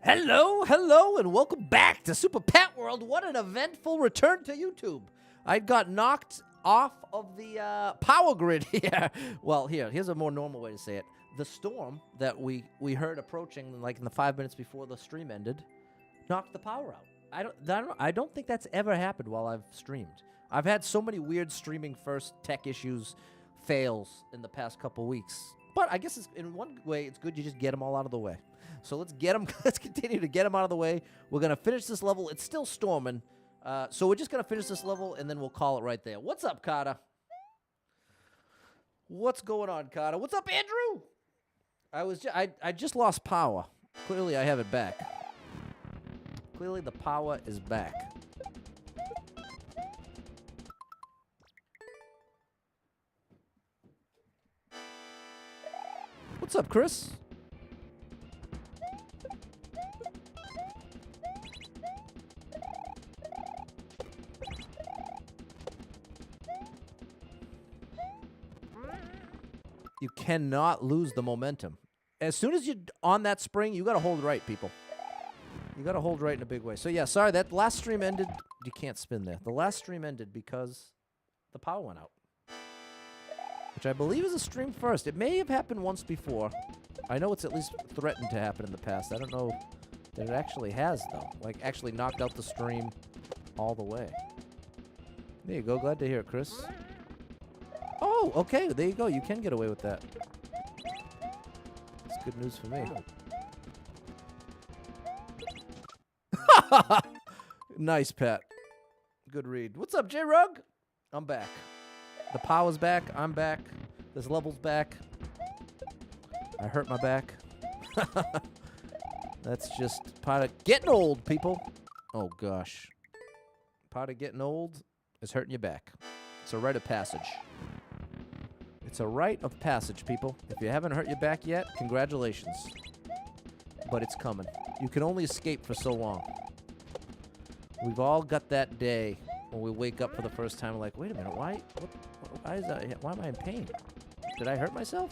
Hello, and welcome back to Super Pet World. What an eventful return to YouTube. I got knocked off of the power grid here. Well, here's a more normal way to say it. The storm that we heard approaching, like in the 5 minutes before the stream ended, knocked the power out. I don't think that's ever happened while I've streamed. I've had so many weird streaming first tech issues, fails in the past couple weeks. But I guess in one way, it's good you just get them all out of the way. So let's get them. Let's continue to get them out of the way. We're gonna finish this level. It's still storming, so we're just gonna finish this level and then we'll call it right there. What's up, Carter? What's going on, Carter? What's up, Andrew? I just lost power. Clearly, I have it back. Clearly, the power is back. What's up, Chris? You cannot lose the momentum. As soon as you're on that spring, you got to hold right, people. You got to hold right in a big way. So, yeah, sorry, that last stream ended. You can't spin there. The last stream ended because the power went out, which I believe is a stream first. It may have happened once before. I know it's at least threatened to happen in the past. I don't know that it actually has, though. Like, actually knocked out the stream all the way. There you go. Glad to hear it, Chris. Oh, okay. There you go. You can get away with that. It's good news for me. Nice, Pat. Good read. What's up, J-Rug? I'm back. The power's back. I'm back. This level's back. I hurt my back. That's just part of getting old, people. Oh, gosh. Part of getting old is hurting your back. It's a rite of passage. It's a rite of passage, people. If you haven't hurt your back yet, congratulations. But it's coming. You can only escape for so long. We've all got that day when we wake up for the first time, like, wait a minute, why am I in pain? Did I hurt myself?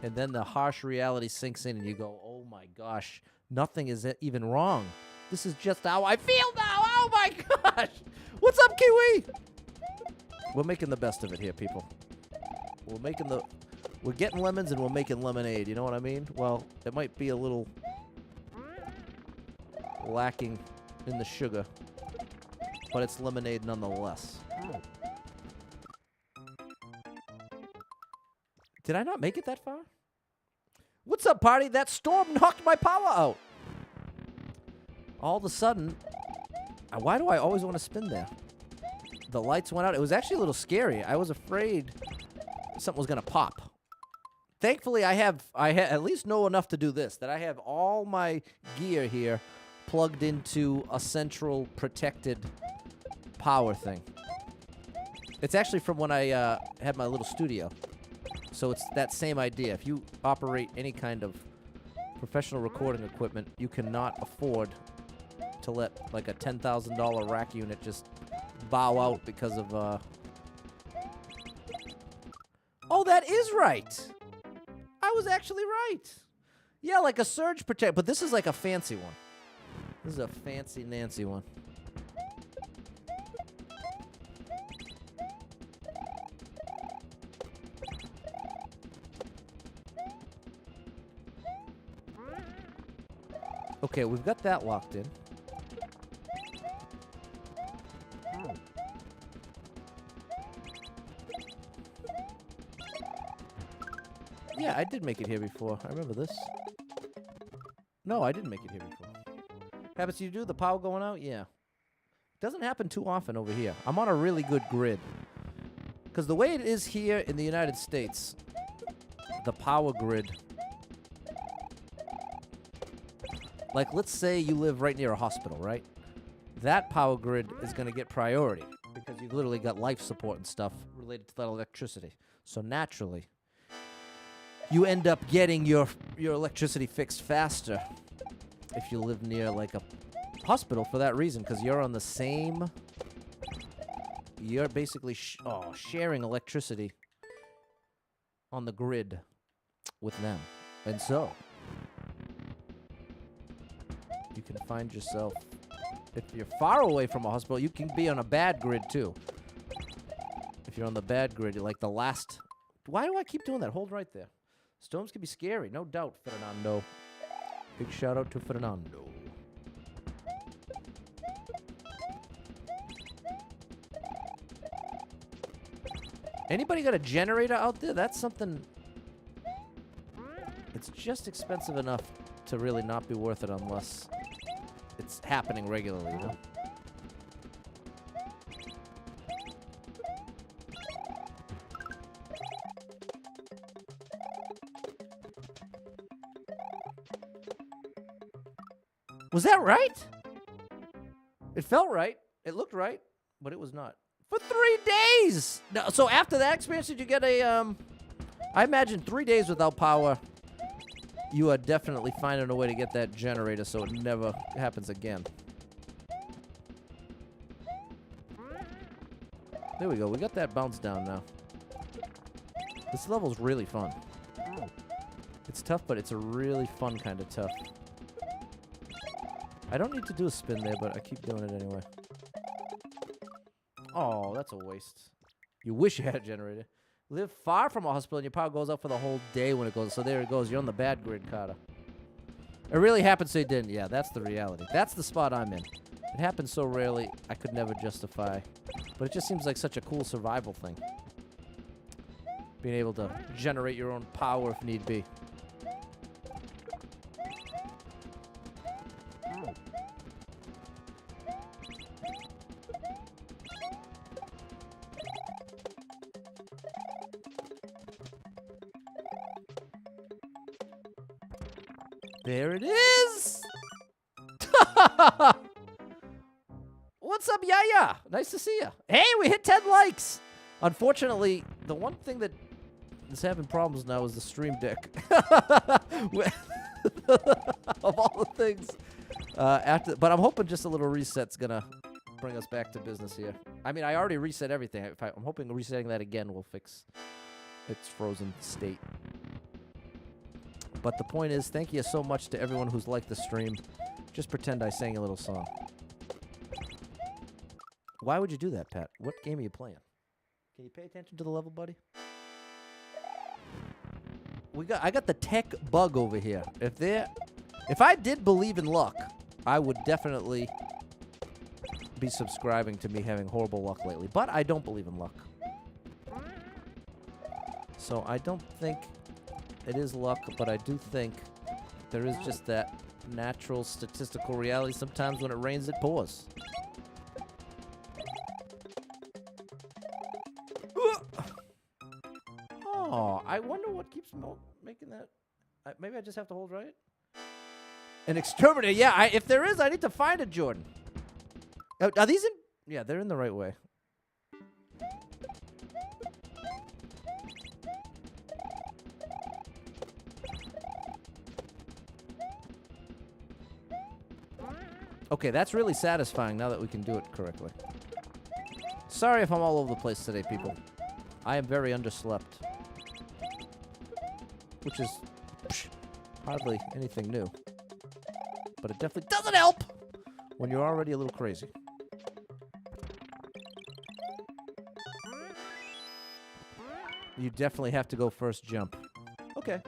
And then the harsh reality sinks in and you go, oh my gosh, nothing is even wrong. This is just how I feel now. Oh my gosh. What's up, Kiwi? We're making the best of it here, people. We're getting lemons and we're making lemonade. You know what I mean? Well, it might be a little lacking in the sugar, but it's lemonade nonetheless. Did I not make it that far? What's up, party? That storm knocked my power out. All of a sudden, why do I always want to spin there? The lights went out. It was actually a little scary. I was afraid something was going to pop. Thankfully, I at least know enough to do this, that I have all my gear here plugged into a central protected power thing. It's actually from when I had my little studio. So it's that same idea. If you operate any kind of professional recording equipment, you cannot afford to let like a $10,000 rack unit just bow out because of Oh, that is right. I was actually right. Yeah, like a surge protect, but this is like a fancy one. This is a fancy Nancy one. Okay, we've got that locked in. Yeah, I did make it here before. I remember this. No, I didn't make it here before. Happens to you do? The power going out? Yeah. Doesn't happen too often over here. I'm on a really good grid. Because the way it is here in the United States, the power grid... Like, let's say you live right near a hospital, right? That power grid is going to get priority because you've literally got life support and stuff related to that electricity. So naturally, you end up getting your electricity fixed faster if you live near, like, a hospital for that reason, because you're on the same... You're basically sharing electricity on the grid with them. And so... you can find yourself, if you're far away from a hospital, you can be on a bad grid too. If you're on the bad grid, you're like the last. Why do I keep doing that? Hold right there. Storms can be scary, no doubt, Fernando. Big shout out to Fernando. Anybody got a generator out there? That's something. It's just expensive enough to really not be worth it unless it's happening regularly, you know? Was that right? It felt right. It looked right, but it was not. For 3 days! No, so after that experience, did you get a, I imagine 3 days without power, you are definitely finding a way to get that generator so it never happens again. There we go. We got that bounce down now. This level's really fun. It's tough, but it's a really fun kind of tough. I don't need to do a spin there, but I keep doing it anyway. Oh, that's a waste. You wish you had a generator. Live far from a hospital and your power goes out for the whole day when it goes. So there it goes. You're on the bad grid, Carter. It really happened so you didn't. Yeah, that's the reality. That's the spot I'm in. It happens so rarely, I could never justify. But it just seems like such a cool survival thing. Being able to generate your own power if need be. There it is! What's up, Yaya? Nice to see you. Hey, we hit 10 likes! Unfortunately, the one thing that is having problems now is the Stream Deck. Of all the things. But I'm hoping just a little reset's gonna bring us back to business here. I mean, I already reset everything. I'm hoping resetting that again will fix its frozen state. But the point is, thank you so much to everyone who's liked the stream. Just pretend I sang a little song. Why would you do that, Pat? What game are you playing? Can you pay attention to the level, buddy? I got the tech bug over here. If I did believe in luck, I would definitely be subscribing to me having horrible luck lately. But I don't believe in luck. So I don't think it is luck, but I do think there is just that natural statistical reality. Sometimes when it rains, it pours. Oh, I wonder what keeps making that. Maybe I just have to hold right. An exterminator. Yeah, if there is, I need to find it, Jordan. Are these in? Yeah, they're in the right way. Okay, that's really satisfying now that we can do it correctly. Sorry if I'm all over the place today, people. I am very underslept. Which is hardly anything new. But it definitely doesn't help when you're already a little crazy. You definitely have to go first jump. Okay.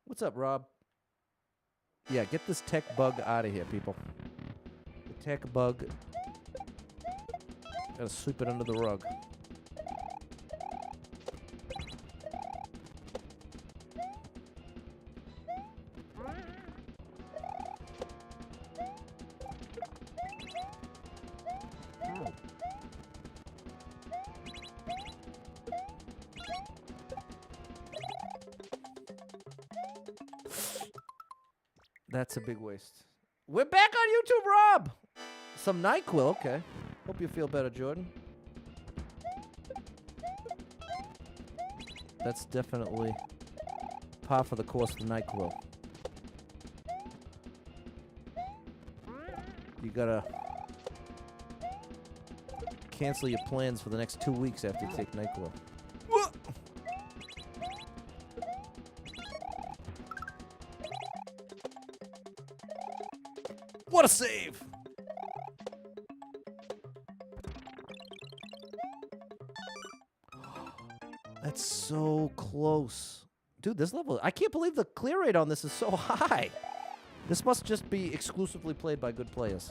What's up, Rob? Yeah, get this tech bug out of here, people. The tech bug. Gotta sweep it under the rug. That's a big waste. We're back on YouTube, Rob! Some NyQuil, okay. Hope you feel better, Jordan. That's definitely par for the course of NyQuil. You gotta cancel your plans for the next 2 weeks after you take NyQuil. What a save! That's so close. Dude, this level, I can't believe the clear rate on this is so high. This must just be exclusively played by good players.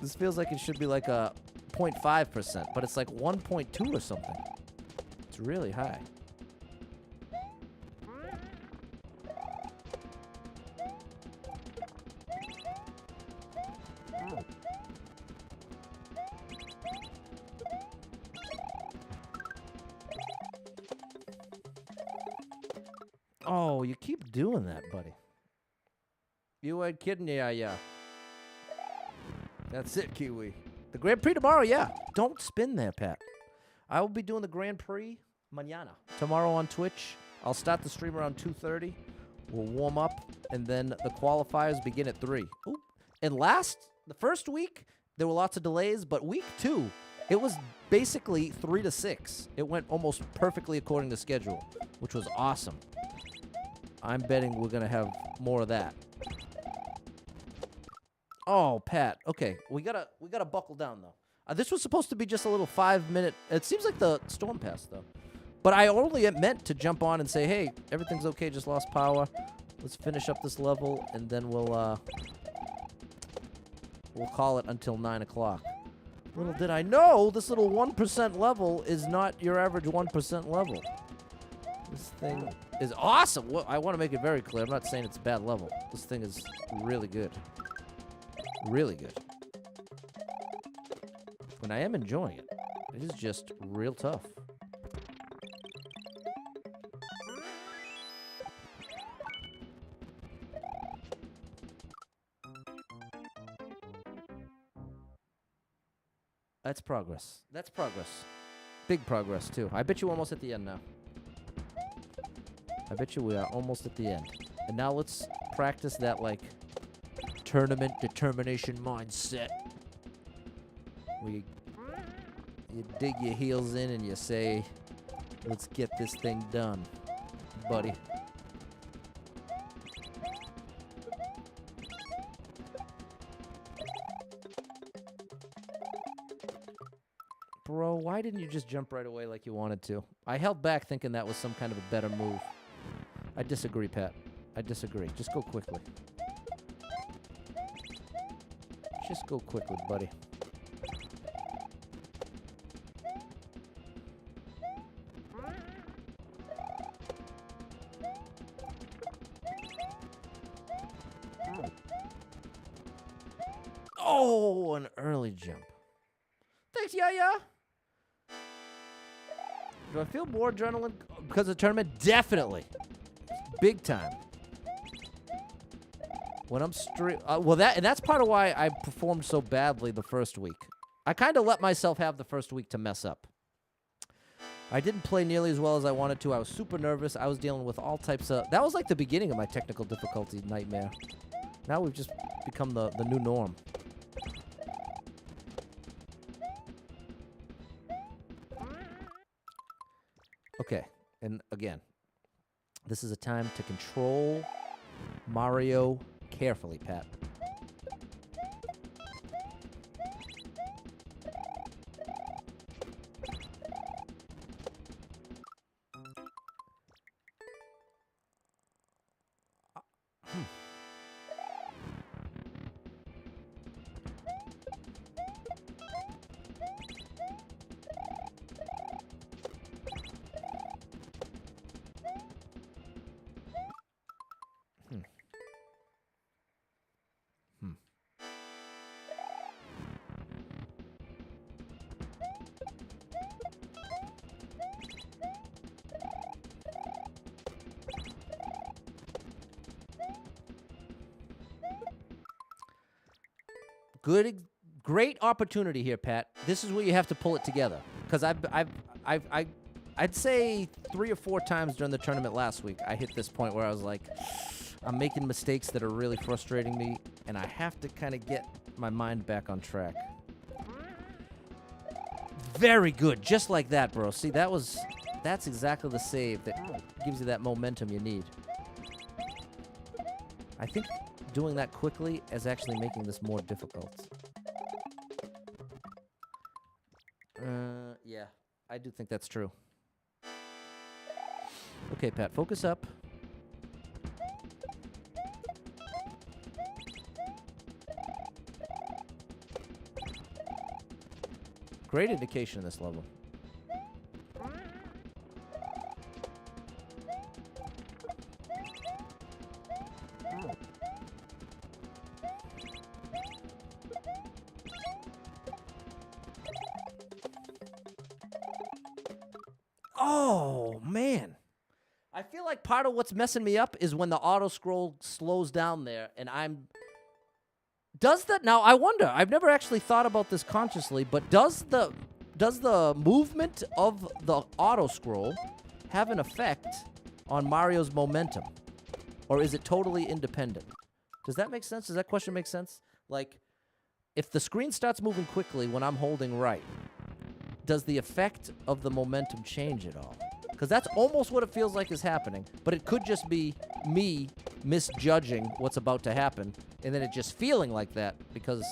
This feels like it should be like a 0.5%, but it's like 1.2 or something. It's really high. Oh, you keep doing that, buddy. You ain't kidding, yeah. That's it, Kiwi. The Grand Prix tomorrow, yeah. Don't spin there, Pat. I will be doing the Grand Prix mañana. Tomorrow on Twitch. I'll start the stream around 2:30. We'll warm up, and then the qualifiers begin at 3. Ooh. And the first week, there were lots of delays, but week 2, it was basically 3 to 6. It went almost perfectly according to schedule, which was awesome. I'm betting we're going to have more of that. Oh, Pat. Okay, we gotta buckle down though. This was supposed to be just a little 5-minute. It seems like the storm passed though, but I only meant to jump on and say, "Hey, everything's okay. Just lost power. Let's finish up this level, and then we'll call it until 9 o'clock." Little did I know, this little 1% level is not your average 1% level. This thing is awesome. Well, I want to make it very clear. I'm not saying it's a bad level. This thing is really good. Really good. And I am enjoying it. It is just real tough. That's progress. That's progress. Big progress, too. I bet you almost at the end now. I bet you we are almost at the end. And now let's practice that, like, tournament determination mindset. Where you dig your heels in and you say, let's get this thing done, buddy. Bro, why didn't you just jump right away like you wanted to? I held back thinking that was some kind of a better move. I disagree, Pat. I disagree. Just go quickly. Just go quickly, buddy. Oh, an early jump. Thanks, yeah. Do I feel more adrenaline because of the tournament? Definitely. Big time. When I'm that's part of why I performed so badly the first week. I kind of let myself have the first week to mess up. I didn't play nearly as well as I wanted to. I was super nervous. I was dealing with all types of... That was like the beginning of my technical difficulty nightmare. Now we've just become the new norm. Okay, and again, this is a time to control Mario carefully, Pat. Great opportunity here, Pat. This is where you have to pull it together. Because I'd say 3 or 4 times during the tournament last week, I hit this point where I was like, I'm making mistakes that are really frustrating me, and I have to kind of get my mind back on track. Very good. Just like that, bro. See, that's exactly the save that gives you that momentum you need. I think doing that quickly is actually making this more difficult. Yeah, I do think that's true. Okay, Pat, focus up. Great indication in this level. Oh, man. I feel like part of what's messing me up is when the auto scroll slows down there and I'm... Does that... Now, I wonder. I've never actually thought about this consciously, but does the movement of the auto scroll have an effect on Mario's momentum? Or is it totally independent? Does that make sense? Does that question make sense? Like, if the screen starts moving quickly when I'm holding right, does the effect of the momentum change at all? Because that's almost what it feels like is happening, but it could just be me misjudging what's about to happen, and then it just feeling like that because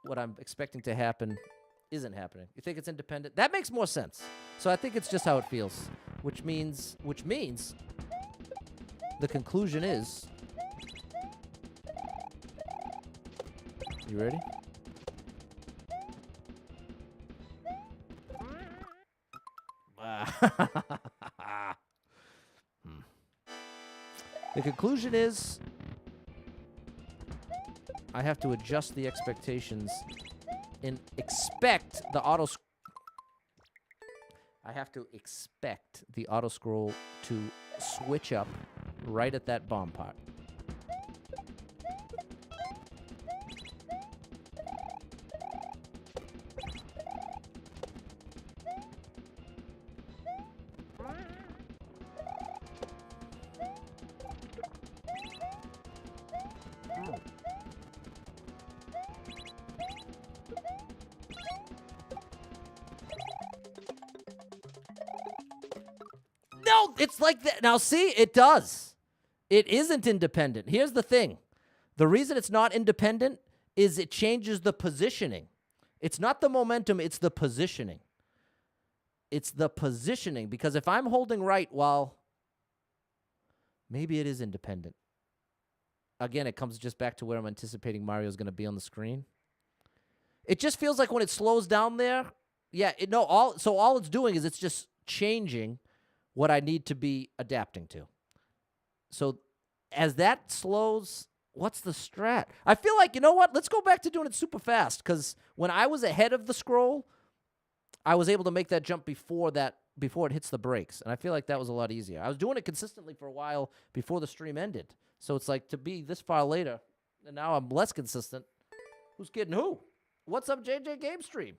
what I'm expecting to happen isn't happening. You think it's independent? That makes more sense. So I think it's just how it feels, which means the conclusion is... You ready? The conclusion is I have to adjust the expectations and expect the I have to expect the auto scroll to switch up right at that bomb part. No, it's like that. Now, see, it does. It isn't independent. Here's the thing. The reason it's not independent is it changes the positioning. It's not the momentum, it's the positioning. It's the positioning, because if I'm holding right while... Maybe it is independent. Again, it comes just back to where I'm anticipating Mario's going to be on the screen. It just feels like when it slows down there, yeah, all it's doing is it's just changing what I need to be adapting to. So as that slows, what's the strat? I feel like, you know what? Let's go back to doing it super fast, because when I was ahead of the scroll, I was able to make that jump before it hits the brakes, and I feel like that was a lot easier. I was doing it consistently for a while before the stream ended, so it's like to be this far later, and now I'm less consistent. Who's kidding who? What's up, JJ Game Stream?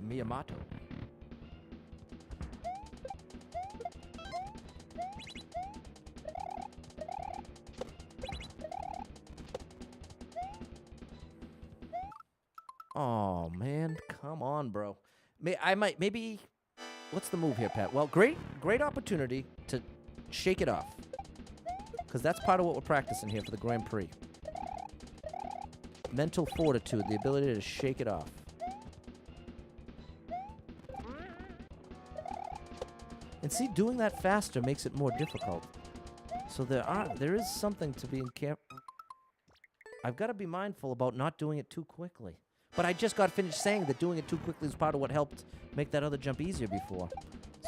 Miyamoto. Oh, man. Come on, bro. Maybe... What's the move here, Pat? Well, great opportunity to shake it off. Because that's part of what we're practicing here for the Grand Prix. Mental fortitude, the ability to shake it off. And see, doing that faster makes it more difficult. So there is something to be in camp. I've got to be mindful about not doing it too quickly. But I just got finished saying that doing it too quickly is part of what helped make that other jump easier before.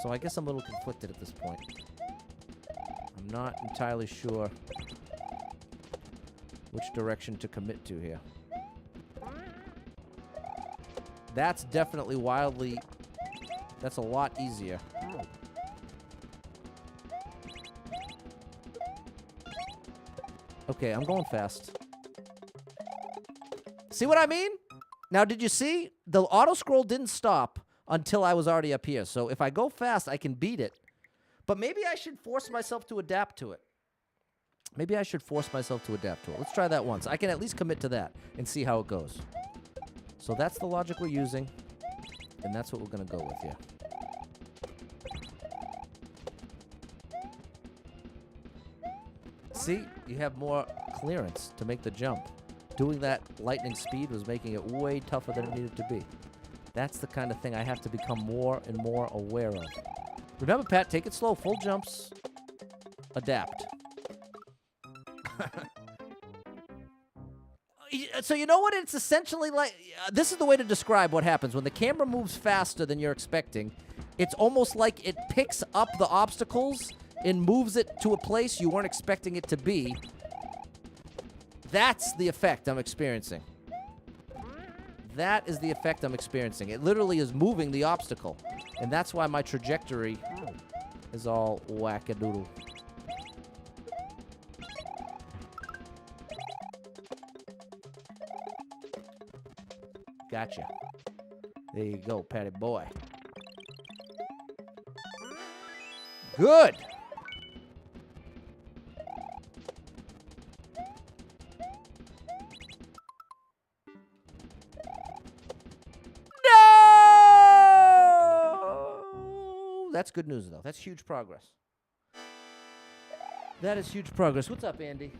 So I guess I'm a little conflicted at this point. I'm not entirely sure which direction to commit to here. That's definitely wildly... That's a lot easier. Okay, I'm going fast. See what I mean? Now, did you see? The auto scroll didn't stop until I was already up here. So if I go fast, I can beat it. But maybe I should force myself to adapt to it. Maybe I should force myself to adapt to it. Let's try that once. I can at least commit to that and see how it goes. So that's the logic we're using. And that's what we're going to go with here. See? You have more clearance to make the jump. Doing that lightning speed was making it way tougher than it needed to be. That's the kind of thing I have to become more and more aware of. Remember, Pat, take it slow. Full jumps. Adapt. So you know what it's essentially like? This is the way to describe what happens. When the camera moves faster than you're expecting, it's almost like it picks up the obstacles and moves it to a place you weren't expecting it to be. That's the effect I'm experiencing. That is the effect I'm experiencing. It literally is moving the obstacle. And that's why my trajectory is all wackadoodle. Gotcha. There you go, Patty boy. Good. No! That's good news, though. That's huge progress. That is huge progress. What's up, Andy?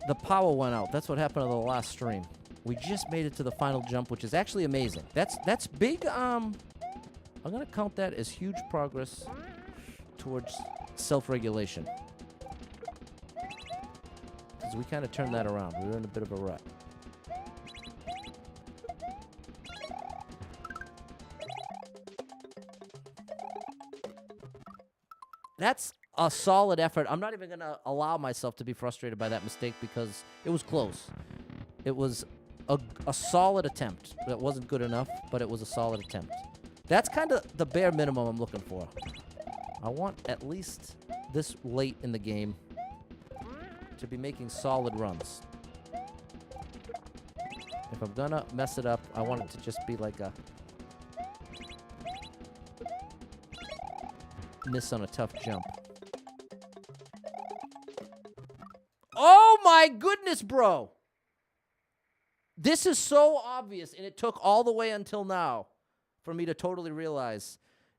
The power went out. That's what happened on the last stream. We just made it to the final jump, which is actually amazing. That's big. I'm gonna count that as huge progress towards self-regulation. Because we kind of turned that around. We were in a bit of a rut. That's a solid effort. I'm not even gonna allow myself to be frustrated by that mistake because it was close. It was a solid attempt. That wasn't good enough, but it was a solid attempt. That's kind of the bare minimum I'm looking for. I want at least this late in the game to be making solid runs. If I'm gonna mess it up, I want it to just be like a miss on a tough jump. Oh my goodness, bro! This is so obvious, and it took all the way until now for me to totally realize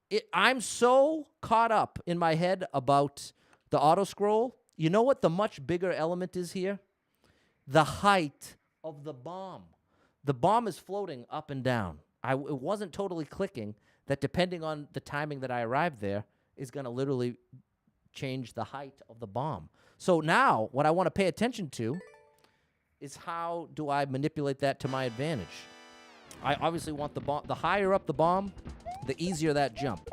it. I'm so caught up in my head about the auto scroll. You know what the much bigger element is here? The height of the bomb. The bomb is floating up and down. It wasn't totally clicking that depending on the timing that I arrived there is going to literally change the height of the bomb. So now what I want to pay attention to is how do I manipulate that to my advantage. I obviously want the bomb. The higher up the bomb, the easier that jump.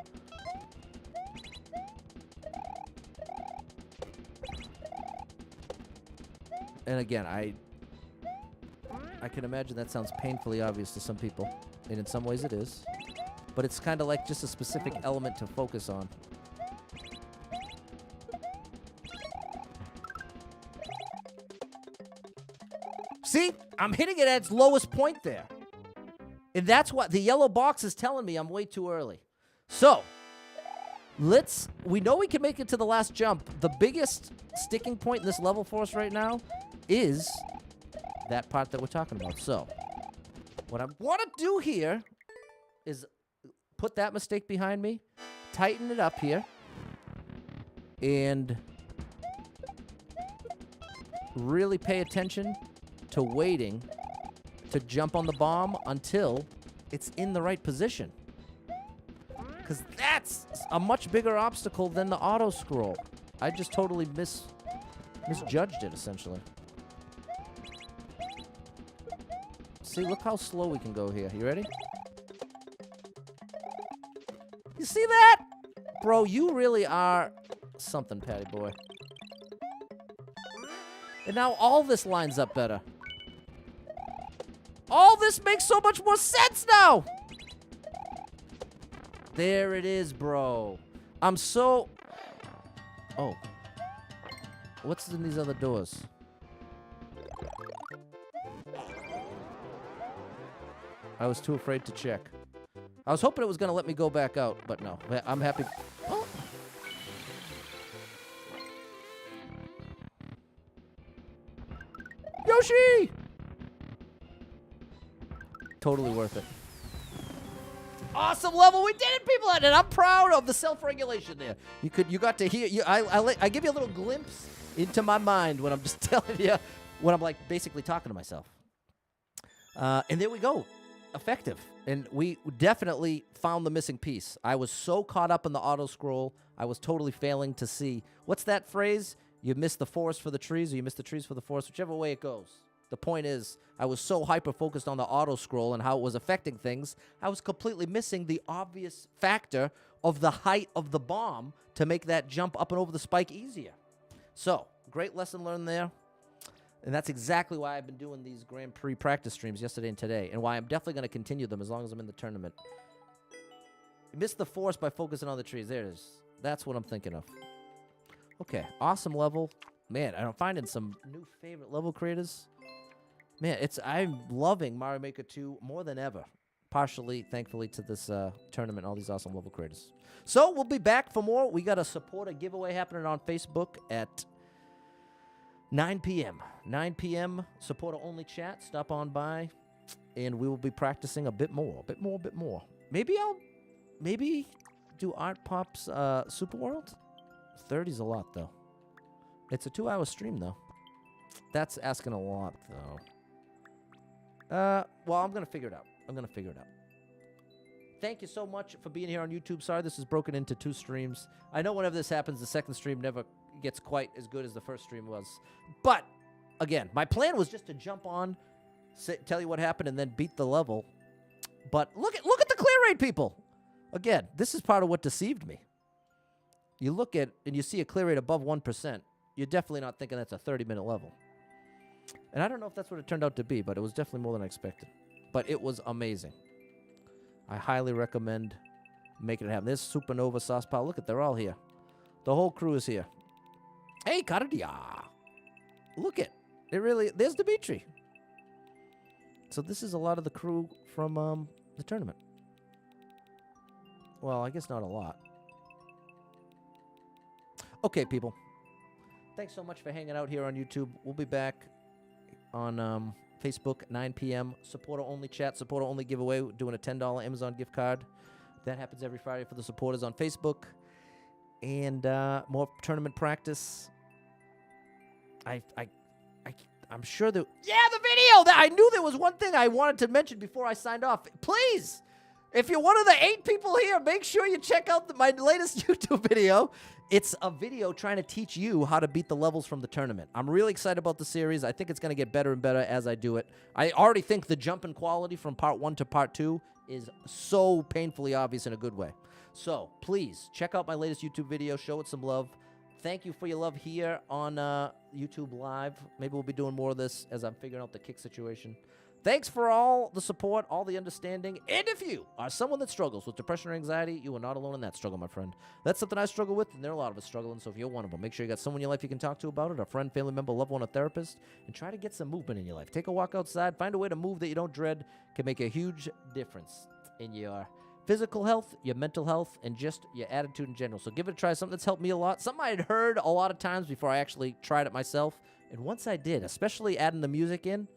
And again, I can imagine that sounds painfully obvious to some people, and in some ways it is. But it's kind of like just a specific element to focus on. See? I'm hitting it at its lowest point there. And that's what the yellow box is telling me I'm way too early. So, we know we can make it to the last jump. The biggest sticking point in this level for us right now is that part that we're talking about. So, what I want to do here is put that mistake behind me, tighten it up here, and really pay attention to waiting to jump on the bomb until it's in the right position. Because that's a much bigger obstacle than the auto scroll. I just totally misjudged it, essentially. See, look how slow we can go here. You ready? You see that? Bro, you really are something, Patty boy. And now all this lines up better. All this makes so much more sense now! There it is, bro. I'm so... Oh. What's in these other doors? I was too afraid to check. I was hoping it was going to let me go back out, but no. I'm happy. Oh. Yoshi! Totally worth it. Awesome level. We did it, people. And I'm proud of the self-regulation there. You got to hear. I give you a little glimpse into my mind when I'm just telling you, when I'm like basically talking to myself. And there we go. Effective. And we definitely found the missing piece. I was so caught up in the auto scroll, I was totally failing to see. What's that phrase? You miss the forest for the trees, or you miss the trees for the forest, whichever way it goes. The point is, I was so hyper-focused on the auto scroll and how it was affecting things, I was completely missing the obvious factor of the height of the bomb to make that jump up and over the spike easier. So, great lesson learned there. And that's exactly why I've been doing these Grand Prix practice streams yesterday and today, and why I'm definitely going to continue them as long as I'm in the tournament. You missed the force by focusing on the trees. There it is. That's what I'm thinking of. Okay, awesome level. Man, I'm finding some new favorite level creators. Man, I'm loving Mario Maker 2 more than ever. Partially, thankfully, to this tournament, all these awesome level creators. So, we'll be back for more. We got a supporter giveaway happening on Facebook at 9 p.m. 9 p.m. supporter-only chat. Stop on by, and we will be practicing a bit more. Maybe I'll do Art Pop's Super World. 30's a lot, though. It's a 2-hour stream, though. That's asking a lot, though. Well, I'm going to figure it out. Thank you so much for being here on YouTube. Sorry this is broken into 2 streams. I know whenever this happens, the second stream never gets quite as good as the first stream was. But, again, my plan was just to jump on, tell you what happened, and then beat the level. But look at the clear rate, people. Again, this is part of what deceived me. You look at, and you see a clear rate above 1%, you're definitely not thinking that's a 30-minute level. And I don't know if that's what it turned out to be, but it was definitely more than I expected. But it was amazing. I highly recommend making it happen. There's Supernova, Sauce Pal. Look at, they're all here. The whole crew is here. Hey, Karadia. Look at it. Really, there's Dimitri. So this is a lot of the crew from the tournament. Well, I guess not a lot. Okay, people. Thanks so much for hanging out here on YouTube. We'll be back on Facebook, 9 p.m. Supporter-only chat, supporter-only giveaway. We're doing a $10 Amazon gift card. That happens every Friday for the supporters on Facebook. And more tournament practice. I'm sure that... Yeah, the video! I knew there was one thing I wanted to mention before I signed off. Please, if you're one of the 8 people here, make sure you check out my latest YouTube video. It's a video trying to teach you how to beat the levels from the tournament. I'm really excited about the series. I think it's going to get better and better as I do it. I already think the jump in quality from Part 1 to Part 2 is so painfully obvious in a good way. So, please, check out my latest YouTube video. Show it some love. Thank you for your love here on YouTube Live. Maybe we'll be doing more of this as I'm figuring out the kick situation. Thanks for all the support, all the understanding. And if you are someone that struggles with depression or anxiety, you are not alone in that struggle, my friend. That's something I struggle with, and there are a lot of us struggling. So if you're one of them, make sure you got someone in your life you can talk to about it, a friend, family member, loved one, a therapist, and try to get some movement in your life. Take a walk outside. Find a way to move that you don't dread. Can make a huge difference in your physical health, your mental health, and just your attitude in general. So give it a try. Something that's helped me a lot. Something I had heard a lot of times before I actually tried it myself. And once I did, especially adding the music in,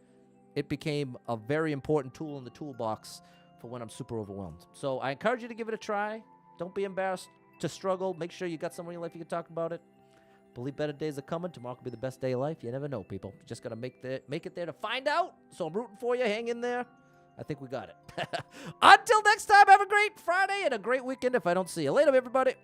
it became a very important tool in the toolbox for when I'm super overwhelmed. So I encourage you to give it a try. Don't be embarrassed to struggle. Make sure you got someone in your life you can talk about it. Believe better days are coming. Tomorrow could be the best day of life. You never know, people. You just got to make it there to find out. So I'm rooting for you. Hang in there. I think we got it. Until next time, have a great Friday and a great weekend if I don't see you. Later, everybody.